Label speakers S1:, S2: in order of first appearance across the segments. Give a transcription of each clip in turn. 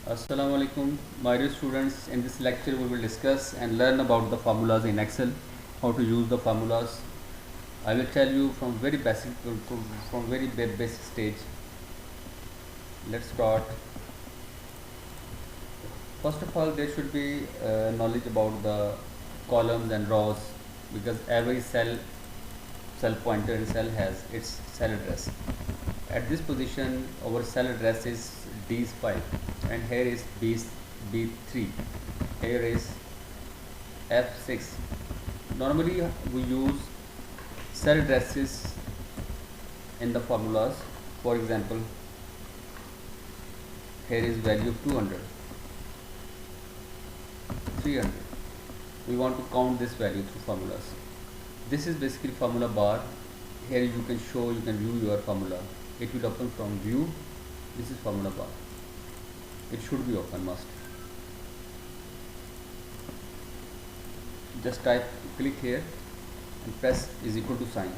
S1: Assalamu alaikum, my dear students. In this lecture, we will discuss and learn about the formulas in Excel, how to use the formulas. I will tell you from very basic from very basic stage. Let's start. First of all, there should be knowledge about the columns and rows because every cell pointer in cell has its cell address. At this position, our cell address is D5 and here is B3. Here is F6. Normally we use cell addresses in the formulas. For example, here is value of 200, 300. We want to count this value through formulas. This is basically formula bar. Here you can view your formula. It will open from view. This is formula bar. It should be open must. Just click here and press is equal to sign.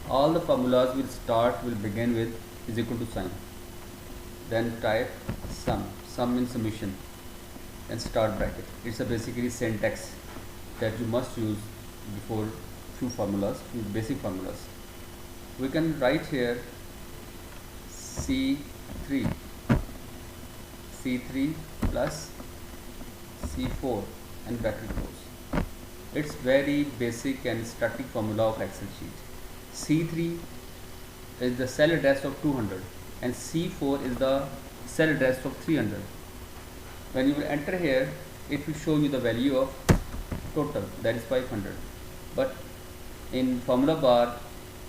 S1: All the formulas will begin with is equal to sign. Then type sum means summation, and start bracket. It's a basically syntax that you must use before few basic formulas. We can write here C3 plus C4 and bracket close. It's very basic and static formula of Excel sheet. C3 is the cell address of 200 and C4 is the cell address of 300. When you will enter here, it will show you the value of total, that is 500. But in formula bar,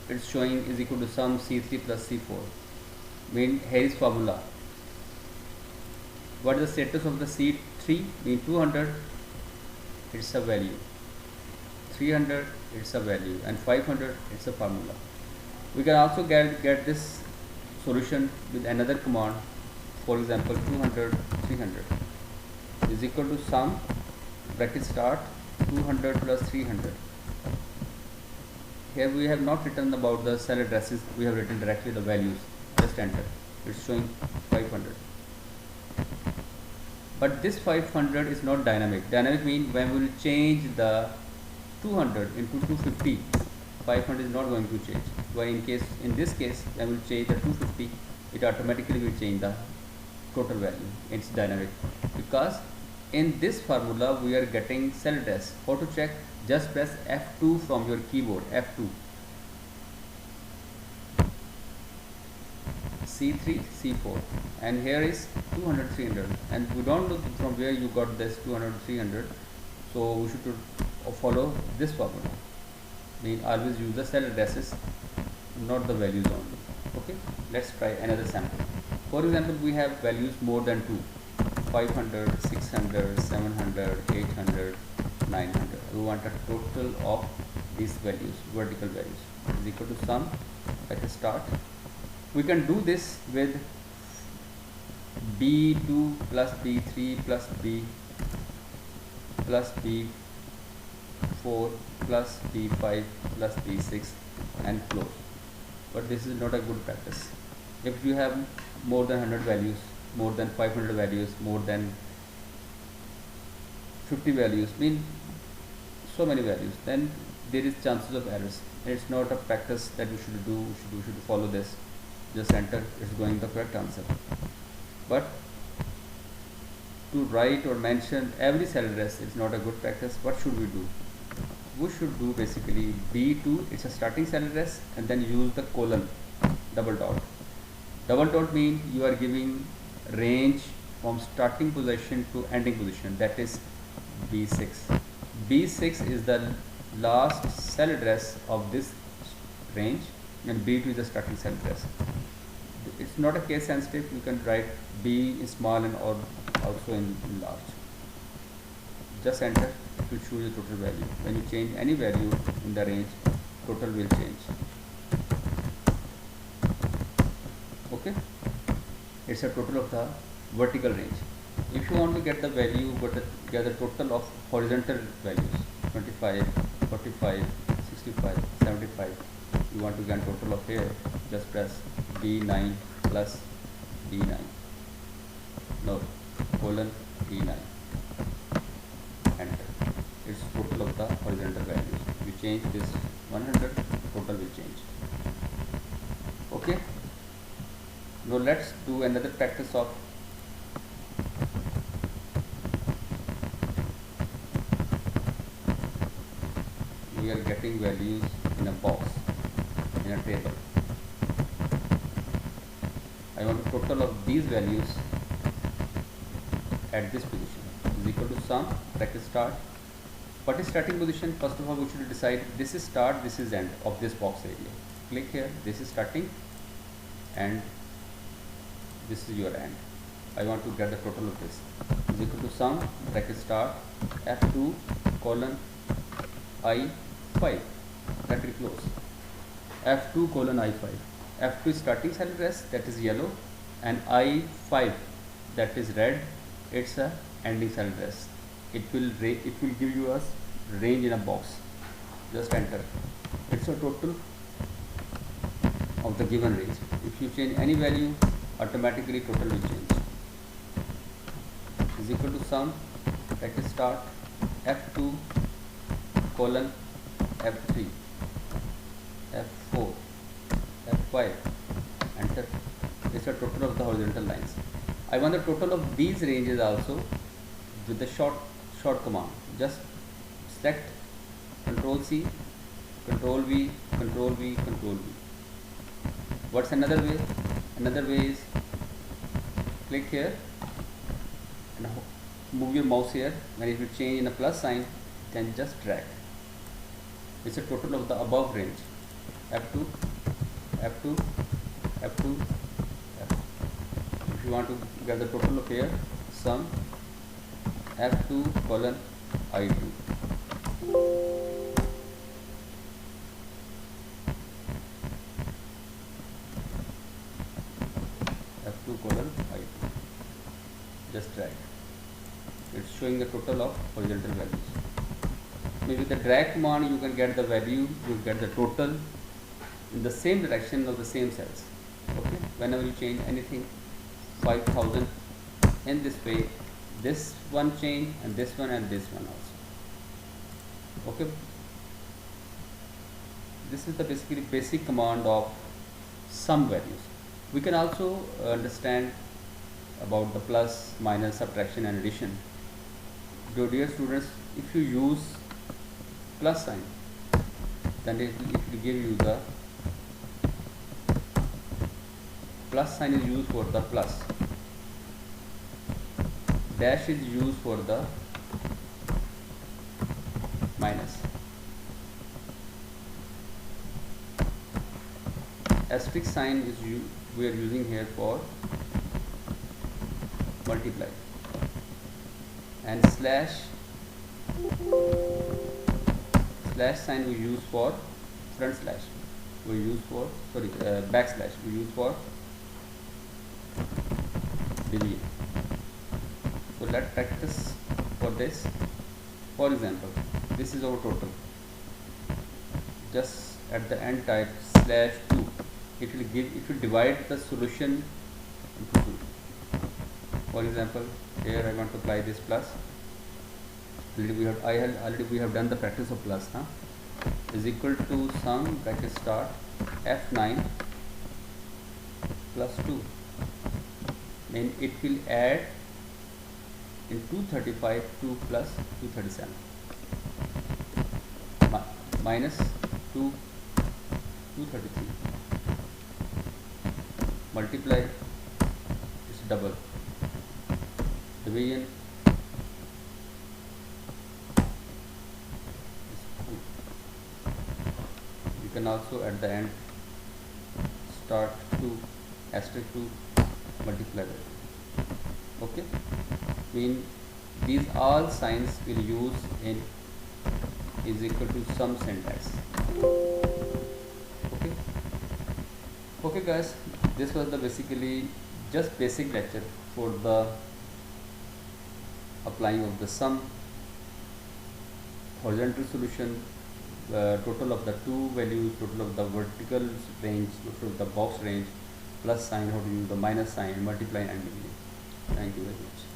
S1: it's showing is equal to sum C3 plus C4. Mean here is formula. What is the status of the C3? Mean 200, it's a value. 300, it's a value, and 500, it's a formula. We can also get this solution with another command. For example, 200, 300 is equal to sum bracket start 200 plus 300. Here we have not written about the cell addresses, we have written directly the values. Just enter. It's showing 500. But this 500 is not dynamic. Dynamic means when we will change the 200 into 250, 500 is not going to change. But in this case, when we will change the 250, it automatically will change the total value. It's dynamic because in this formula we are getting cell address. How to check? Just press F2 from your keyboard. F2. C3, C4, and here is 200, 300, and we don't know from where you got this 200, 300, so we should follow this formula. Mean always use the cell addresses, not the values only. Okay, let's try another sample. For example, we have values more than 2, 500, 600, 700, 800, 900. We want a total of these values, vertical values, is equal to sum. Let us start. We can do this with B2 plus B3 plus B plus B4 plus B5 plus B6 and close. But this is not a good practice. If you have more than 100 values, more than 500 values, more than 50 values, mean so many values, then there is chances of errors. It's not a practice that we should do. We should follow this. Just enter, it's going the correct answer. But to write or mention every cell address is not a good practice. What should we do? We should do basically B2, it's a starting cell address, and then use the colon, double dot. Double dot means you are giving range from starting position to ending position, that is B6. B6 is the last cell address of this range and B2 is the starting cell address. It's not a case sensitive, you can write B in small and or also in large. Just enter, it will show you total value. When you change any value in the range, total will change. Okay, it's a total of the vertical range. If you want to get the value, get the total of horizontal values, 25, 45, 65, 75, you want to get total of here, just press B9 plus B9. No, colon E9, enter. It's total of the horizontal values. You change this 100, total will change. Okay. Now let's do another practice of we are getting values in a box, in a table. I want a total of these values at this position is equal to sum, bracket start. What is starting position? First of all, we should decide this is start, this is end of this box area. Click here, this is starting and this is your end. I want to get the total of this is equal to sum, bracket start, F2 colon I5, that will close. F2 colon I5. F2 is starting cell address, that is yellow, and I5, that is red, it's a ending cell address. It will give you a range in a box. Just enter. It's a total of the given range. If you change any value, automatically total will change. Is equal to sum, bracket start, F2 colon F3, F4, F5, enter. It's a total of the horizontal lines. I want the total of these ranges also with the short command. Just select Control C, Control V, Control V, Control V. What's another way? Another way is click here and move your mouse here. When it will change in a plus sign, then just drag. It's a total of the above range. F2, F2, F2, F2. If you want to get the total of here, sum F2 colon I2. F2 colon I2. Just drag. It's showing the total of horizontal values. Maybe the drag command you can get the value, you get the total in the same direction of the same cells. Okay. Whenever you change anything, 5000 in this way, this one change and this one also. Okay. This is the basically basic command of sum values. We can also understand about the plus, minus, subtraction and addition. Dear students, if you use plus sign, then it will give you the plus sign is used for the plus, dash is used for the minus, asterisk sign is we are using here for multiply, and slash sign we use for front slash, we use for backslash we use for division. So let's practice for this. For example, this is our total. Just at the end type /2. It will divide the solution into 2. For example, here I want to apply this plus. We have done the practice of plus, is equal to sum bracket start F9 plus 2. Then it will add in 235 2 plus 237 minus 2 233 multiply is double, division is 2. You can also at the end start 2 asterisk 2 multiply that. Okay, mean these all signs will use in is equal to sum syntax. Okay guys, this was the basically just basic lecture for the applying of the sum, horizontal solution, total of the two values, total of the vertical range, total of the box range, plus sign, how to use the minus sign, multiply and division. Thank you. much.